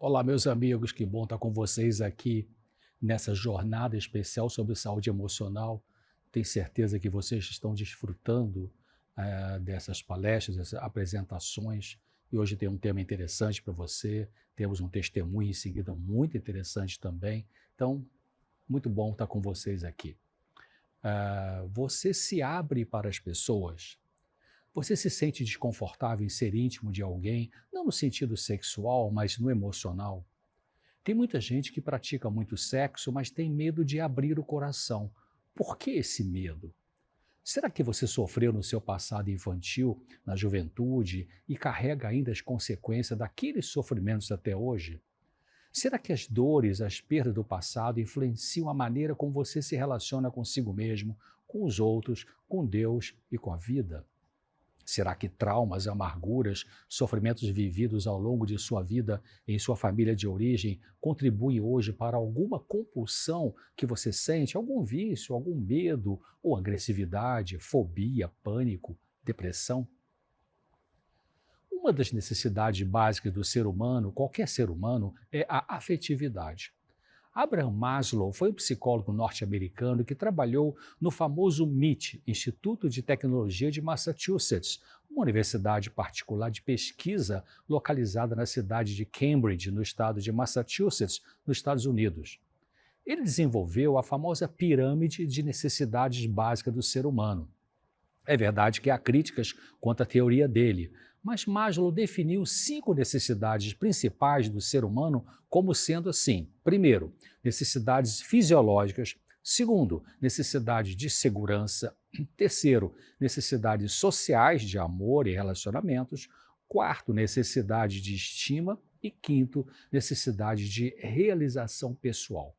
Olá, meus amigos, que bom estar com vocês aqui nessa jornada especial sobre saúde emocional. Tenho certeza que vocês estão desfrutando dessas palestras, dessas apresentações. E hoje tem um tema interessante para você. Temos um testemunho em seguida muito interessante também. Então, muito bom estar com vocês aqui. Você se abre para as pessoas? Você se sente desconfortável em ser íntimo de alguém, não no sentido sexual, mas no emocional? Tem muita gente que pratica muito sexo, mas tem medo de abrir o coração. Por que esse medo? Será que você sofreu no seu passado infantil, na juventude, e carrega ainda as consequências daqueles sofrimentos até hoje? Será que as dores, as perdas do passado influenciam a maneira como você se relaciona consigo mesmo, com os outros, com Deus e com a vida? Será que traumas, amarguras, sofrimentos vividos ao longo de sua vida em sua família de origem contribuem hoje para alguma compulsão que você sente, algum vício, algum medo ou agressividade, fobia, pânico, depressão? Uma das necessidades básicas do ser humano, qualquer ser humano, é a afetividade. Abraham Maslow foi um psicólogo norte-americano que trabalhou no famoso MIT, Instituto de Tecnologia de Massachusetts, uma universidade particular de pesquisa localizada na cidade de Cambridge, no estado de Massachusetts, nos Estados Unidos. Ele desenvolveu a famosa pirâmide de necessidades básicas do ser humano. É verdade que há críticas quanto à teoria dele, mas Maslow definiu 5 necessidades principais do ser humano como sendo assim: primeiro, necessidades fisiológicas; segundo, necessidades de segurança; terceiro, necessidades sociais de amor e relacionamentos; quarto, necessidade de estima; e quinto, necessidade de realização pessoal.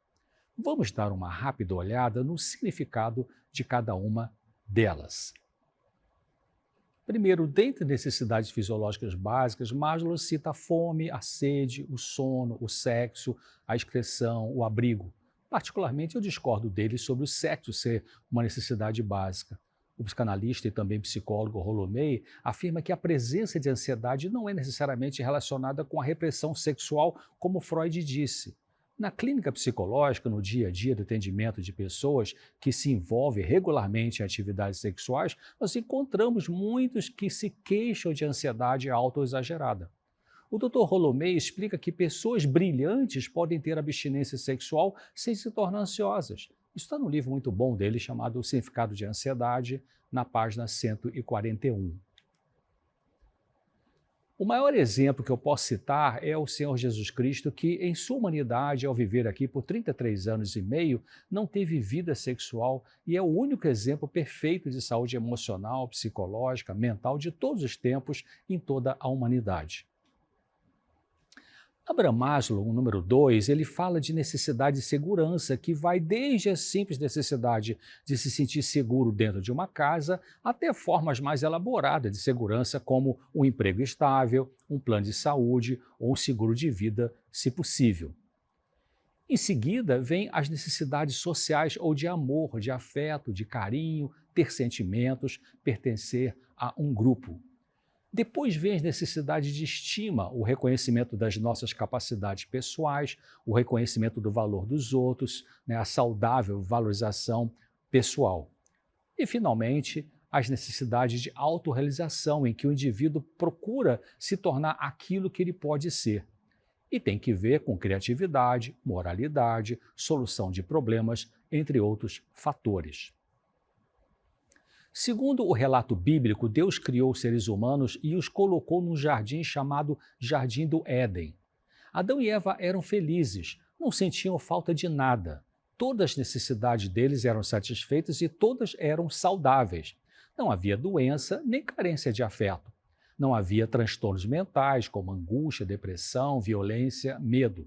Vamos dar uma rápida olhada no significado de cada uma delas. Primeiro, dentre necessidades fisiológicas básicas, Maslow cita a fome, a sede, o sono, o sexo, a excreção, o abrigo. Particularmente, eu discordo dele sobre o sexo ser uma necessidade básica. O psicanalista e também psicólogo Rollo May afirma que a presença de ansiedade não é necessariamente relacionada com a repressão sexual, como Freud disse. Na clínica psicológica, no dia a dia do atendimento de pessoas que se envolvem regularmente em atividades sexuais, nós encontramos muitos que se queixam de ansiedade autoexagerada. O Dr. Rollo May explica que pessoas brilhantes podem ter abstinência sexual sem se tornar ansiosas. Isso está num livro muito bom dele chamado O Significado de Ansiedade, na página 141. O maior exemplo que eu posso citar é o Senhor Jesus Cristo, que em sua humanidade, ao viver aqui por 33 anos e meio, não teve vida sexual e é o único exemplo perfeito de saúde emocional, psicológica, mental de todos os tempos em toda a humanidade. Abraham Maslow, o número 2, ele fala de necessidade de segurança, que vai desde a simples necessidade de se sentir seguro dentro de uma casa, até formas mais elaboradas de segurança, como um emprego estável, um plano de saúde ou um seguro de vida, se possível. Em seguida, vêm as necessidades sociais ou de amor, de afeto, de carinho, ter sentimentos, pertencer a um grupo. Depois vem as necessidades de estima, o reconhecimento das nossas capacidades pessoais, o reconhecimento do valor dos outros, a saudável valorização pessoal. E, finalmente, as necessidades de autorrealização, em que o indivíduo procura se tornar aquilo que ele pode ser. E tem que ver com criatividade, moralidade, solução de problemas, entre outros fatores. Segundo o relato bíblico, Deus criou os seres humanos e os colocou num jardim chamado Jardim do Éden. Adão e Eva eram felizes, não sentiam falta de nada. Todas as necessidades deles eram satisfeitas e todas eram saudáveis. Não havia doença nem carência de afeto. Não havia transtornos mentais como angústia, depressão, violência, medo.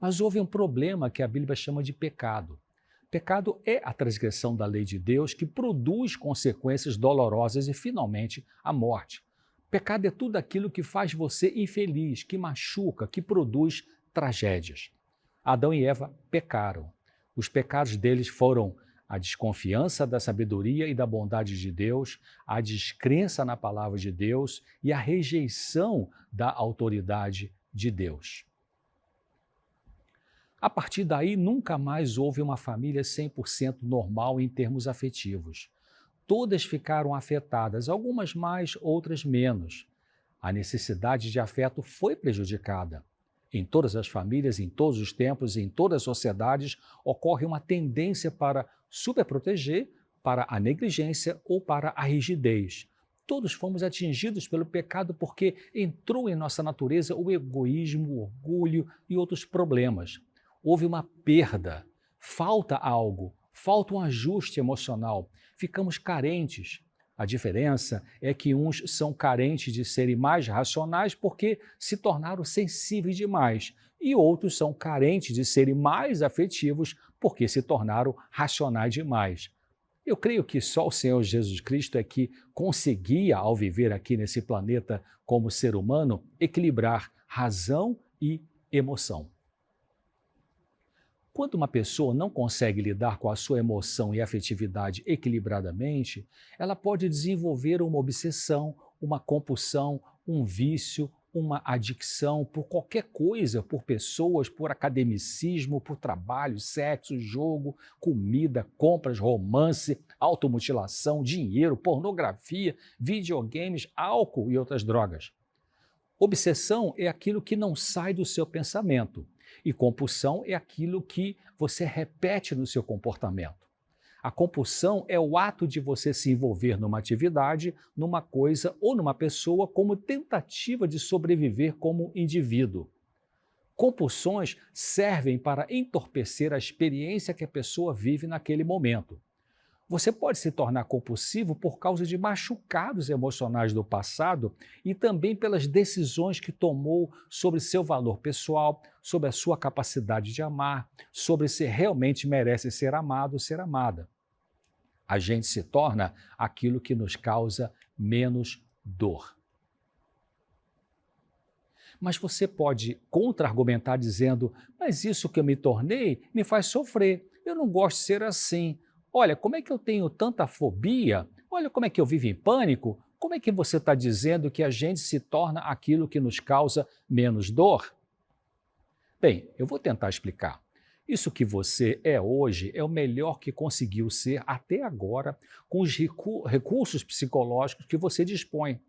Mas houve um problema que a Bíblia chama de pecado. Pecado é a transgressão da lei de Deus que produz consequências dolorosas e, finalmente, a morte. Pecado é tudo aquilo que faz você infeliz, que machuca, que produz tragédias. Adão e Eva pecaram. Os pecados deles foram a desconfiança da sabedoria e da bondade de Deus, a descrença na palavra de Deus e a rejeição da autoridade de Deus. A partir daí, nunca mais houve uma família 100% normal em termos afetivos. Todas ficaram afetadas, algumas mais, outras menos. A necessidade de afeto foi prejudicada. Em todas as famílias, em todos os tempos, em todas as sociedades, ocorre uma tendência para superproteger, para a negligência ou para a rigidez. Todos fomos atingidos pelo pecado porque entrou em nossa natureza o egoísmo, o orgulho e outros problemas. Houve uma perda, falta algo, falta um ajuste emocional, ficamos carentes. A diferença é que uns são carentes de serem mais racionais porque se tornaram sensíveis demais, e outros são carentes de serem mais afetivos porque se tornaram racionais demais. Eu creio que só o Senhor Jesus Cristo é que conseguia, ao viver aqui nesse planeta como ser humano, equilibrar razão e emoção. Quando uma pessoa não consegue lidar com a sua emoção e afetividade equilibradamente, ela pode desenvolver uma obsessão, uma compulsão, um vício, uma adicção por qualquer coisa, por pessoas, por academicismo, por trabalho, sexo, jogo, comida, compras, romance, automutilação, dinheiro, pornografia, videogames, álcool e outras drogas. Obsessão é aquilo que não sai do seu pensamento. E compulsão é aquilo que você repete no seu comportamento. A compulsão é o ato de você se envolver numa atividade, numa coisa ou numa pessoa como tentativa de sobreviver como indivíduo. Compulsões servem para entorpecer a experiência que a pessoa vive naquele momento. Você pode se tornar compulsivo por causa de machucados emocionais do passado e também pelas decisões que tomou sobre seu valor pessoal, sobre a sua capacidade de amar, sobre se realmente merece ser amado ou ser amada. A gente se torna aquilo que nos causa menos dor. Mas você pode contra-argumentar dizendo: mas isso que eu me tornei me faz sofrer, eu não gosto de ser assim. Olha, como é que eu tenho tanta fobia? Olha como é que eu vivo em pânico. Como é que você está dizendo que a gente se torna aquilo que nos causa menos dor? Bem, eu vou tentar explicar. Isso que você é hoje é o melhor que conseguiu ser até agora com os recursos psicológicos que você dispõe.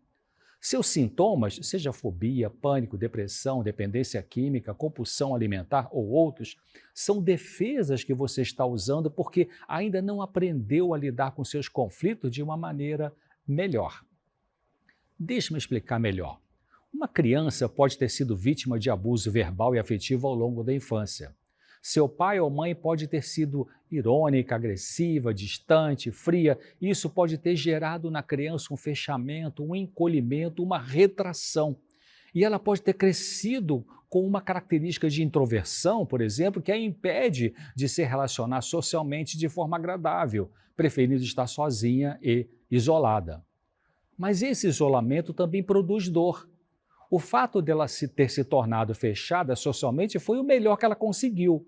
Seus sintomas, seja fobia, pânico, depressão, dependência química, compulsão alimentar ou outros, são defesas que você está usando porque ainda não aprendeu a lidar com seus conflitos de uma maneira melhor. Deixe-me explicar melhor. Uma criança pode ter sido vítima de abuso verbal e afetivo ao longo da infância. Seu pai ou mãe pode ter sido irônica, agressiva, distante, fria. Isso pode ter gerado na criança um fechamento, um encolhimento, uma retração. E ela pode ter crescido com uma característica de introversão, por exemplo, que a impede de se relacionar socialmente de forma agradável, preferindo estar sozinha e isolada. Mas esse isolamento também produz dor. O fato dela ter se tornado fechada socialmente foi o melhor que ela conseguiu.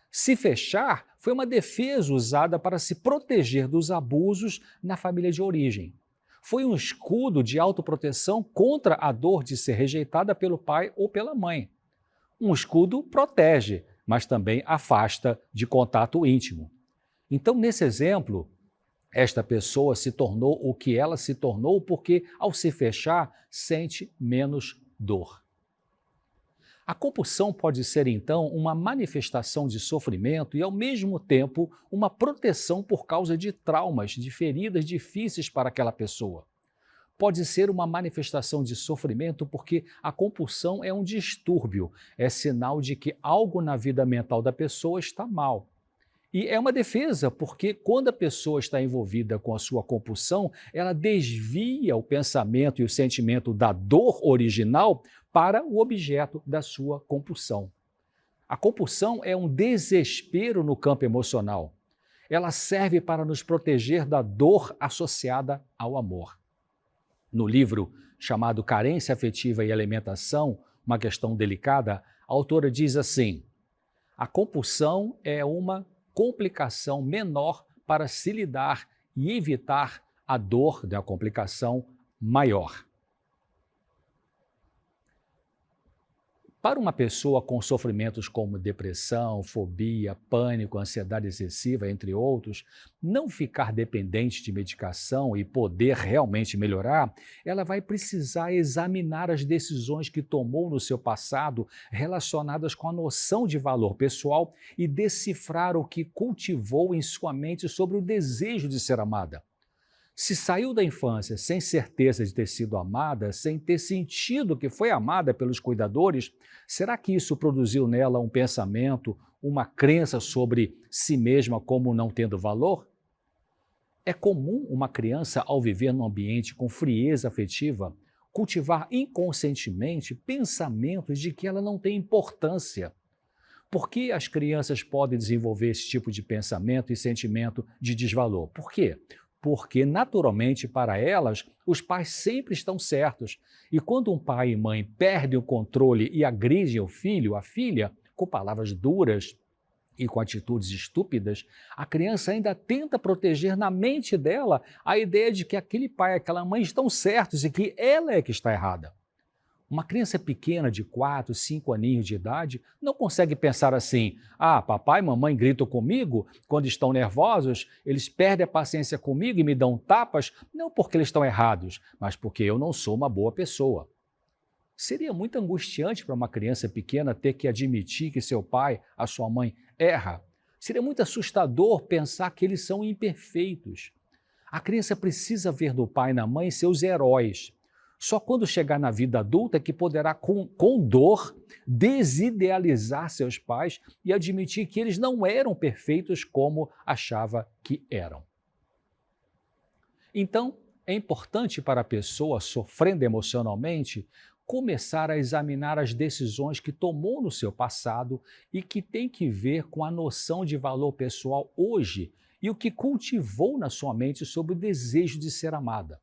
Se fechar foi uma defesa usada para se proteger dos abusos na família de origem. Foi um escudo de autoproteção contra a dor de ser rejeitada pelo pai ou pela mãe. Um escudo protege, mas também afasta de contato íntimo. Então, nesse exemplo, esta pessoa se tornou o que ela se tornou porque, ao se fechar, sente menos dor. A compulsão pode ser, então, uma manifestação de sofrimento e, ao mesmo tempo, uma proteção por causa de traumas, de feridas difíceis para aquela pessoa. Pode ser uma manifestação de sofrimento porque a compulsão é um distúrbio, é sinal de que algo na vida mental da pessoa está mal. E é uma defesa, porque quando a pessoa está envolvida com a sua compulsão, ela desvia o pensamento e o sentimento da dor original para o objeto da sua compulsão. A compulsão é um desespero no campo emocional. Ela serve para nos proteger da dor associada ao amor. No livro chamado Carência Afetiva e Alimentação, uma questão delicada, a autora diz assim: a compulsão é uma complicação menor para se lidar e evitar a dor da complicação maior. Para uma pessoa com sofrimentos como depressão, fobia, pânico, ansiedade excessiva, entre outros, não ficar dependente de medicação e poder realmente melhorar, ela vai precisar examinar as decisões que tomou no seu passado relacionadas com a noção de valor pessoal e decifrar o que cultivou em sua mente sobre o desejo de ser amada. Se saiu da infância sem certeza de ter sido amada, sem ter sentido que foi amada pelos cuidadores, será que isso produziu nela um pensamento, uma crença sobre si mesma como não tendo valor? É comum uma criança, ao viver num ambiente com frieza afetiva, cultivar inconscientemente pensamentos de que ela não tem importância. Por que as crianças podem desenvolver esse tipo de pensamento e sentimento de desvalor? Por quê? Porque, naturalmente, para elas, os pais sempre estão certos. E quando um pai e mãe perdem o controle e agridem o filho, a filha, com palavras duras e com atitudes estúpidas, a criança ainda tenta proteger na mente dela a ideia de que aquele pai e aquela mãe estão certos e que ela é que está errada. Uma criança pequena de 4, 5 aninhos de idade não consegue pensar assim: ah, papai e mamãe gritam comigo quando estão nervosos, eles perdem a paciência comigo e me dão tapas, não porque eles estão errados, mas porque eu não sou uma boa pessoa. Seria muito angustiante para uma criança pequena ter que admitir que seu pai, a sua mãe, erra. Seria muito assustador pensar que eles são imperfeitos. A criança precisa ver no pai e na mãe seus heróis. Só quando chegar na vida adulta que poderá, com dor, desidealizar seus pais e admitir que eles não eram perfeitos como achava que eram. Então, é importante para a pessoa sofrendo emocionalmente começar a examinar as decisões que tomou no seu passado e que tem que ver com a noção de valor pessoal hoje e o que cultivou na sua mente sobre o desejo de ser amada.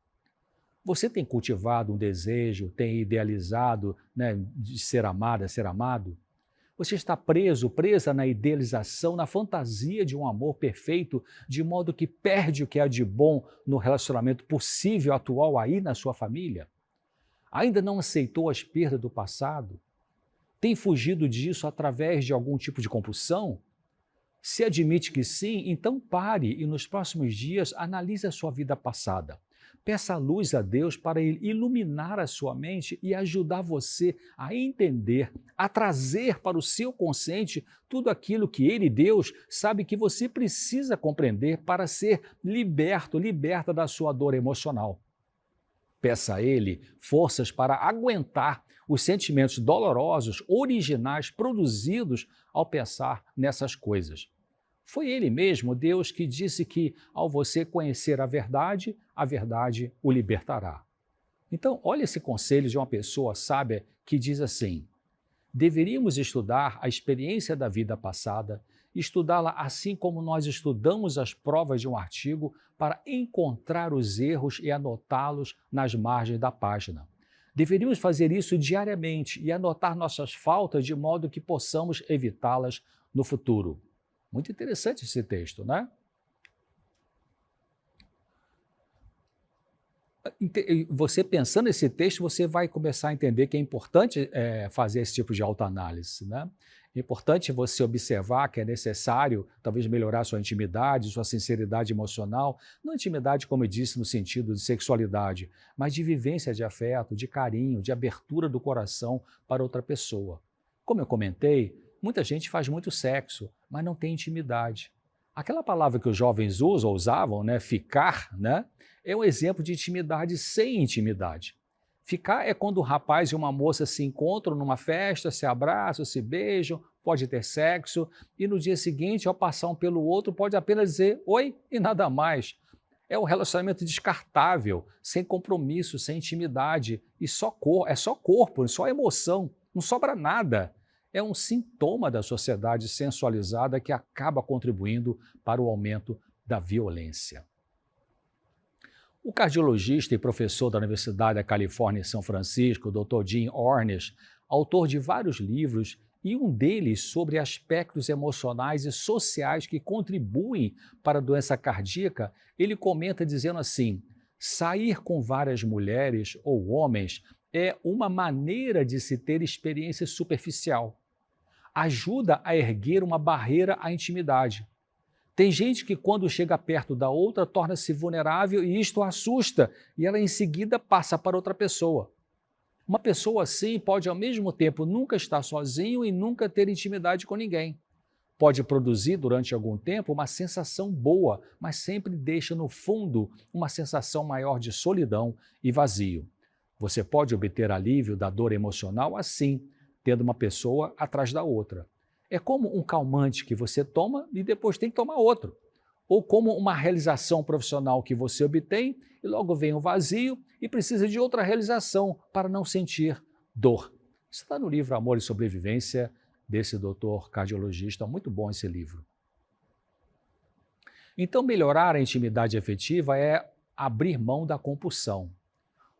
Você tem cultivado um desejo, tem idealizado, de ser amada, ser amado? Você está presa na idealização, na fantasia de um amor perfeito, de modo que perde o que há de bom no relacionamento possível atual aí na sua família? Ainda não aceitou as perdas do passado? Tem fugido disso através de algum tipo de compulsão? Se admite que sim, então pare e nos próximos dias analise a sua vida passada. Peça a luz a Deus para iluminar a sua mente e ajudar você a entender, a trazer para o seu consciente tudo aquilo que Ele, Deus, sabe que você precisa compreender para ser liberta da sua dor emocional. Peça a Ele forças para aguentar os sentimentos dolorosos, originais, produzidos ao pensar nessas coisas. Foi Ele mesmo, Deus, que disse que, ao você conhecer a verdade o libertará. Então, olha esse conselho de uma pessoa sábia que diz assim: deveríamos estudar a experiência da vida passada, estudá-la assim como nós estudamos as provas de um artigo para encontrar os erros e anotá-los nas margens da página. Deveríamos fazer isso diariamente e anotar nossas faltas de modo que possamos evitá-las no futuro. Muito interessante esse texto, né? Você pensando nesse texto, você vai começar a entender que é importante fazer esse tipo de autoanálise, né? É importante você observar que é necessário, talvez, melhorar sua intimidade, sua sinceridade emocional, não intimidade, como eu disse, no sentido de sexualidade, mas de vivência de afeto, de carinho, de abertura do coração para outra pessoa. Como eu comentei, muita gente faz muito sexo, mas não tem intimidade. Aquela palavra que os jovens usavam, né, ficar, né, é um exemplo de intimidade sem intimidade. Ficar é quando um rapaz e uma moça se encontram numa festa, se abraçam, se beijam, pode ter sexo, e no dia seguinte, ao passar um pelo outro, pode apenas dizer oi e nada mais. É um relacionamento descartável, sem compromisso, sem intimidade, e é só corpo, só emoção, não sobra nada. É um sintoma da sociedade sensualizada que acaba contribuindo para o aumento da violência. O cardiologista e professor da Universidade da Califórnia em São Francisco, Dr. Jim Ornish, autor de vários livros, e um deles sobre aspectos emocionais e sociais que contribuem para a doença cardíaca, ele comenta dizendo assim: sair com várias mulheres ou homens é uma maneira de se ter experiência superficial. Ajuda a erguer uma barreira à intimidade. Tem gente que, quando chega perto da outra, torna-se vulnerável e isto a assusta, e ela em seguida passa para outra pessoa. Uma pessoa assim pode, ao mesmo tempo, nunca estar sozinho e nunca ter intimidade com ninguém. Pode produzir, durante algum tempo, uma sensação boa, mas sempre deixa no fundo uma sensação maior de solidão e vazio. Você pode obter alívio da dor emocional assim, tendo uma pessoa atrás da outra. É como um calmante que você toma e depois tem que tomar outro. Ou como uma realização profissional que você obtém e logo vem um vazio e precisa de outra realização para não sentir dor. Isso está no livro Amor e Sobrevivência, desse doutor cardiologista. Muito bom esse livro. Então, melhorar a intimidade afetiva é abrir mão da compulsão.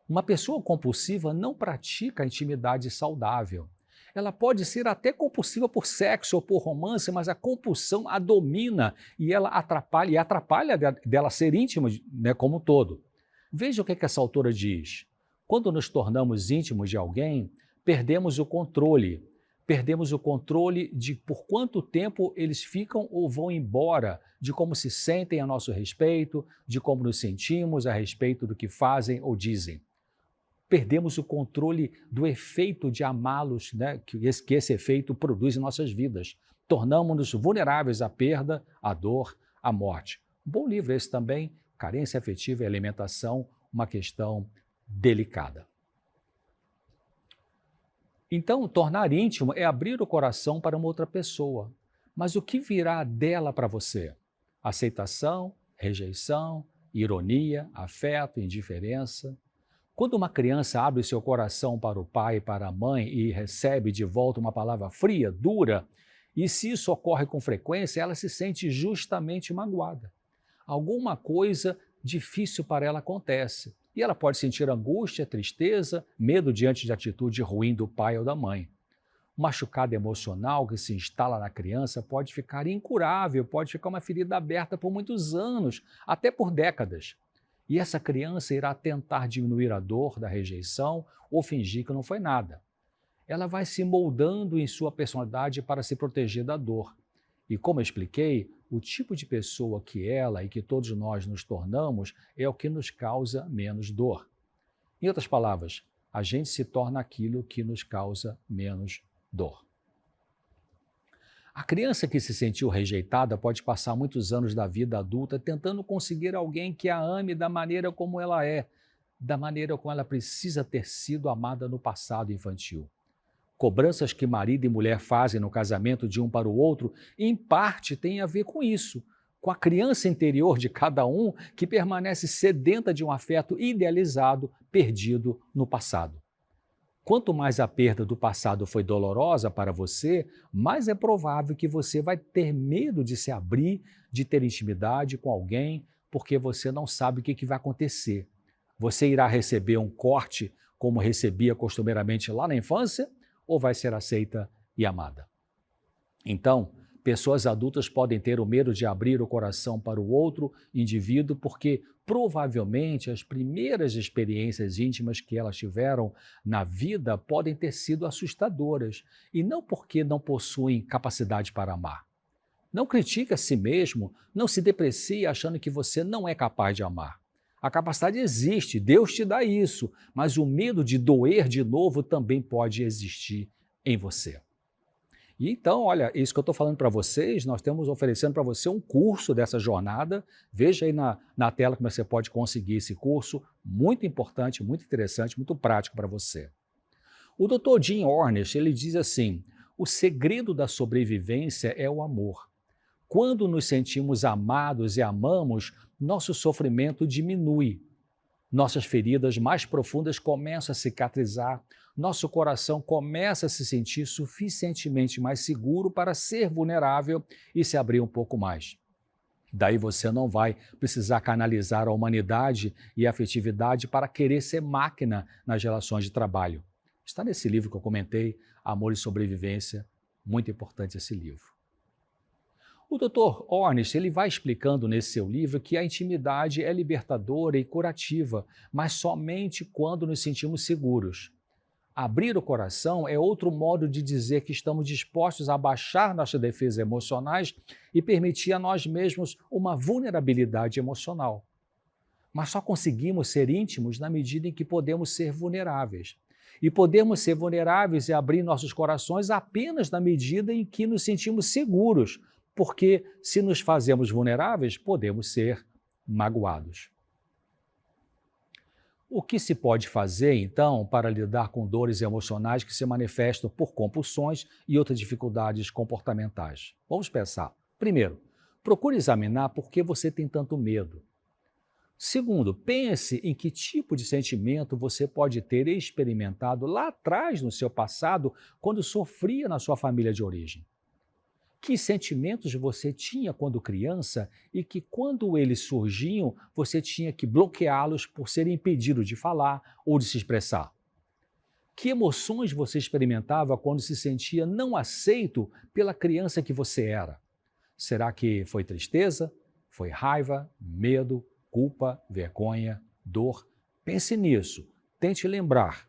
Uma pessoa compulsiva não pratica a intimidade saudável. Ela pode ser até compulsiva por sexo ou por romance, mas a compulsão a domina e ela atrapalha dela ser íntima, né, como um todo. Veja o que essa autora diz. Quando nos tornamos íntimos de alguém, perdemos o controle. Perdemos o controle de por quanto tempo eles ficam ou vão embora, de como se sentem a nosso respeito, de como nos sentimos a respeito do que fazem ou dizem. Perdemos o controle do efeito de amá-los, né, que esse efeito produz em nossas vidas. Tornamos-nos vulneráveis à perda, à dor, à morte. Um bom livro esse também, Carência Afetiva e Alimentação, uma questão delicada. Então, tornar íntimo é abrir o coração para uma outra pessoa. Mas o que virá dela para você? Aceitação, rejeição, ironia, afeto, indiferença? Quando uma criança abre seu coração para o pai e para a mãe e recebe de volta uma palavra fria, dura, e se isso ocorre com frequência, ela se sente justamente magoada. Alguma coisa difícil para ela acontece. E ela pode sentir angústia, tristeza, medo diante de atitude ruim do pai ou da mãe. O machucado emocional que se instala na criança pode ficar incurável, pode ficar uma ferida aberta por muitos anos, até por décadas. E essa criança irá tentar diminuir a dor da rejeição ou fingir que não foi nada. Ela vai se moldando em sua personalidade para se proteger da dor. E como eu expliquei, o tipo de pessoa que ela e que todos nós nos tornamos é o que nos causa menos dor. Em outras palavras, a gente se torna aquilo que nos causa menos dor. A criança que se sentiu rejeitada pode passar muitos anos da vida adulta tentando conseguir alguém que a ame da maneira como ela é, da maneira como ela precisa ter sido amada no passado infantil. Cobranças que marido e mulher fazem no casamento de um para o outro, em parte tem a ver com isso, com a criança interior de cada um que permanece sedenta de um afeto idealizado, perdido no passado. Quanto mais a perda do passado foi dolorosa para você, mais é provável que você vai ter medo de se abrir, de ter intimidade com alguém, porque você não sabe o que vai acontecer. Você irá receber um corte como recebia costumeiramente lá na infância, ou vai ser aceita e amada? Então, pessoas adultas podem ter o medo de abrir o coração para o outro indivíduo porque provavelmente as primeiras experiências íntimas que elas tiveram na vida podem ter sido assustadoras e não porque não possuem capacidade para amar. Não critique a si mesmo, não se deprecie achando que você não é capaz de amar. A capacidade existe, Deus te dá isso, mas o medo de doer de novo também pode existir em você. E então, olha, isso que eu estou falando para vocês, nós temos oferecendo para você um curso dessa jornada. Veja aí na tela como você pode conseguir esse curso, muito importante, muito interessante, muito prático para você. O Dr. Jim Ornish, ele diz assim, o segredo da sobrevivência é o amor. Quando nos sentimos amados e amamos, nosso sofrimento diminui. Nossas feridas mais profundas começam a cicatrizar, nosso coração começa a se sentir suficientemente mais seguro para ser vulnerável e se abrir um pouco mais. Daí você não vai precisar canalizar a humanidade e a afetividade para querer ser máquina nas relações de trabalho. Está nesse livro que eu comentei, Amor e Sobrevivência, muito importante esse livro. O Dr. Ornish, ele vai explicando nesse seu livro que a intimidade é libertadora e curativa, mas somente quando nos sentimos seguros. Abrir o coração é outro modo de dizer que estamos dispostos a baixar nossas defesas emocionais e permitir a nós mesmos uma vulnerabilidade emocional. Mas só conseguimos ser íntimos na medida em que podemos ser vulneráveis. E podemos ser vulneráveis e abrir nossos corações apenas na medida em que nos sentimos seguros, porque se nos fazemos vulneráveis, podemos ser magoados. O que se pode fazer, então, para lidar com dores emocionais que se manifestam por compulsões e outras dificuldades comportamentais? Vamos pensar. Primeiro, procure examinar por que você tem tanto medo. Segundo, pense em que tipo de sentimento você pode ter experimentado lá atrás no seu passado, quando sofria na sua família de origem. Que sentimentos você tinha quando criança e que, quando eles surgiam, você tinha que bloqueá-los por ser impedido de falar ou de se expressar? Que emoções você experimentava quando se sentia não aceito pela criança que você era? Será que foi tristeza? Foi raiva, medo, culpa, vergonha, dor? Pense nisso, tente lembrar.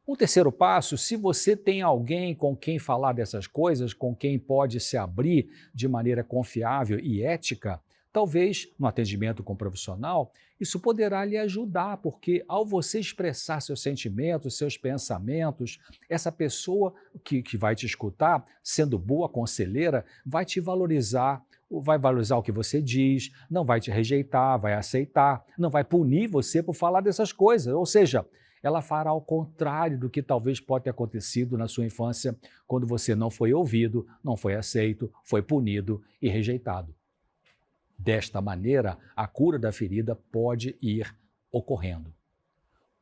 O terceiro passo, se você tem alguém com quem falar dessas coisas, com quem pode se abrir de maneira confiável e ética, talvez no atendimento com um profissional, isso poderá lhe ajudar, porque ao você expressar seus sentimentos, seus pensamentos, essa pessoa que vai te escutar, sendo boa conselheira, vai te valorizar, vai valorizar o que você diz, não vai te rejeitar, vai aceitar, não vai punir você por falar dessas coisas, ou seja, ela fará ao contrário do que talvez pode ter acontecido na sua infância, quando você não foi ouvido, não foi aceito, foi punido e rejeitado. Desta maneira, a cura da ferida pode ir ocorrendo.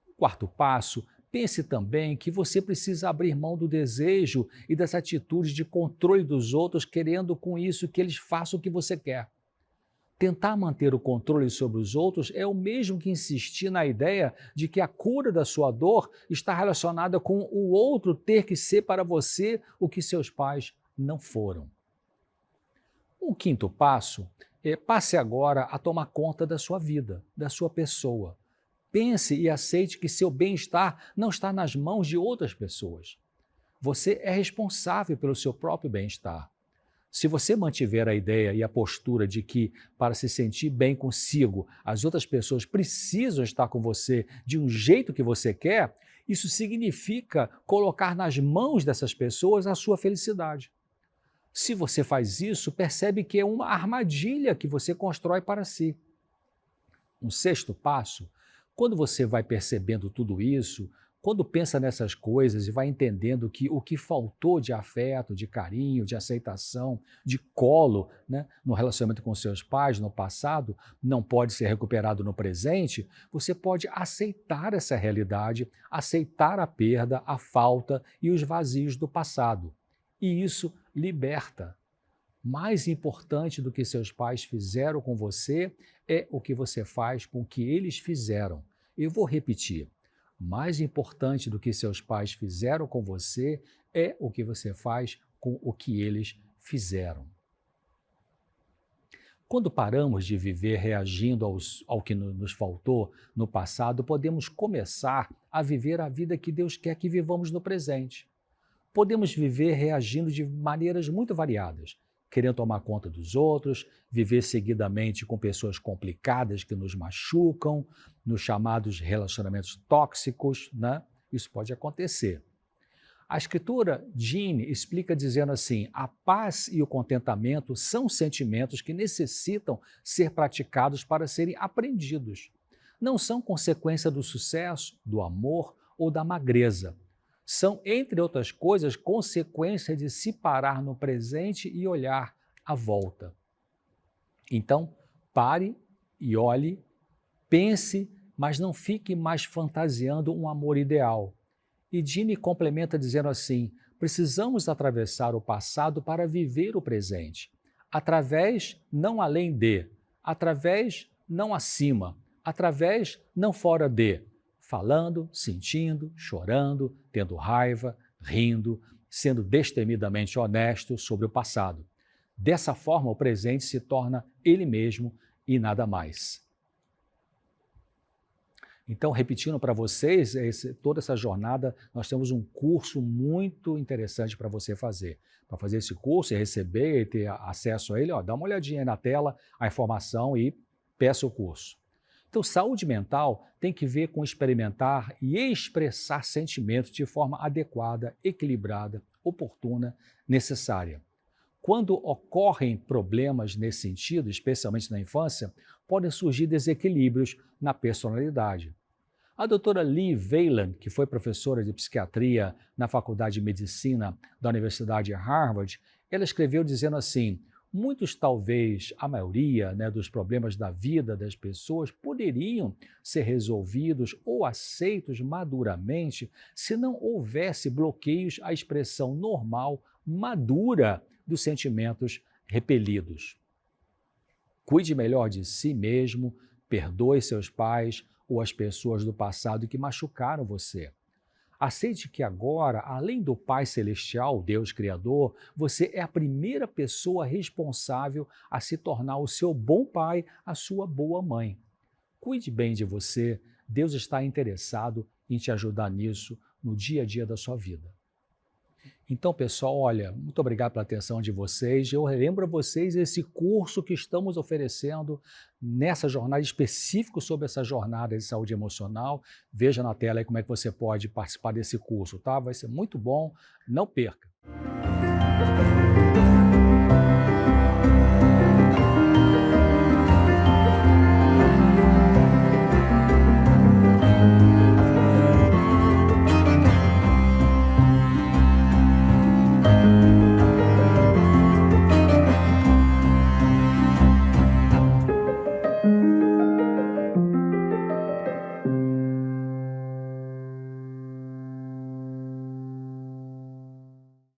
O quarto passo, pense também que você precisa abrir mão do desejo e das atitudes de controle dos outros, querendo com isso que eles façam o que você quer. Tentar manter o controle sobre os outros é o mesmo que insistir na ideia de que a cura da sua dor está relacionada com o outro ter que ser para você o que seus pais não foram. O quinto passo é passe agora a tomar conta da sua vida, da sua pessoa. Pense e aceite que seu bem-estar não está nas mãos de outras pessoas. Você é responsável pelo seu próprio bem-estar. Se você mantiver a ideia e a postura de que, para se sentir bem consigo, as outras pessoas precisam estar com você de um jeito que você quer, isso significa colocar nas mãos dessas pessoas a sua felicidade. Se você faz isso, percebe que é uma armadilha que você constrói para si. Um sexto passo, quando você vai percebendo tudo isso, quando pensa nessas coisas e vai entendendo que o que faltou de afeto, de carinho, de aceitação, de colo, né, no relacionamento com seus pais no passado, não pode ser recuperado no presente, você pode aceitar essa realidade, aceitar a perda, a falta e os vazios do passado. E isso liberta. Mais importante do que seus pais fizeram com você é o que você faz com o que eles fizeram. Eu vou repetir. Mais importante do que seus pais fizeram com você é o que você faz com o que eles fizeram. Quando paramos de viver reagindo ao que nos faltou no passado, podemos começar a viver a vida que Deus quer que vivamos no presente. Podemos viver reagindo de maneiras muito variadas, querendo tomar conta dos outros, viver seguidamente com pessoas complicadas que nos machucam, nos chamados relacionamentos tóxicos, né? Isso pode acontecer. A escritura Jean explica dizendo assim: a paz e o contentamento são sentimentos que necessitam ser praticados para serem aprendidos. Não são consequência do sucesso, do amor ou da magreza. São, entre outras coisas, consequência de se parar no presente e olhar à volta. Então, pare e olhe, pense, mas não fique mais fantasiando um amor ideal. E Jean complementa dizendo assim: precisamos atravessar o passado para viver o presente. Através, não além de, através, não acima, através, não fora de. Falando, sentindo, chorando, tendo raiva, rindo, sendo destemidamente honesto sobre o passado. Dessa forma, o presente se torna ele mesmo e nada mais. Então, repetindo para vocês, toda essa jornada, nós temos um curso muito interessante para você fazer. Para fazer esse curso e receber e ter acesso a ele, ó, dá uma olhadinha aí na tela, a informação e peça o curso. Então, saúde mental tem que ver com experimentar e expressar sentimentos de forma adequada, equilibrada, oportuna, necessária. Quando ocorrem problemas nesse sentido, especialmente na infância, podem surgir desequilíbrios na personalidade. A doutora Lee Wayland, que foi professora de psiquiatria na Faculdade de Medicina da Universidade de Harvard, ela escreveu dizendo assim: muitos, talvez a maioria, dos problemas da vida das pessoas poderiam ser resolvidos ou aceitos maduramente se não houvesse bloqueios à expressão normal, madura dos sentimentos repelidos. Cuide melhor de si mesmo, perdoe seus pais ou as pessoas do passado que machucaram você. Aceite que agora, além do Pai Celestial, Deus Criador, você é a primeira pessoa responsável a se tornar o seu bom pai, a sua boa mãe. Cuide bem de você, Deus está interessado em te ajudar nisso no dia a dia da sua vida. Então, pessoal, olha, muito obrigado pela atenção de vocês. Eu relembro a vocês esse curso que estamos oferecendo nessa jornada específico sobre essa jornada de saúde emocional. Veja na tela aí como é que você pode participar desse curso, tá? Vai ser muito bom, não perca.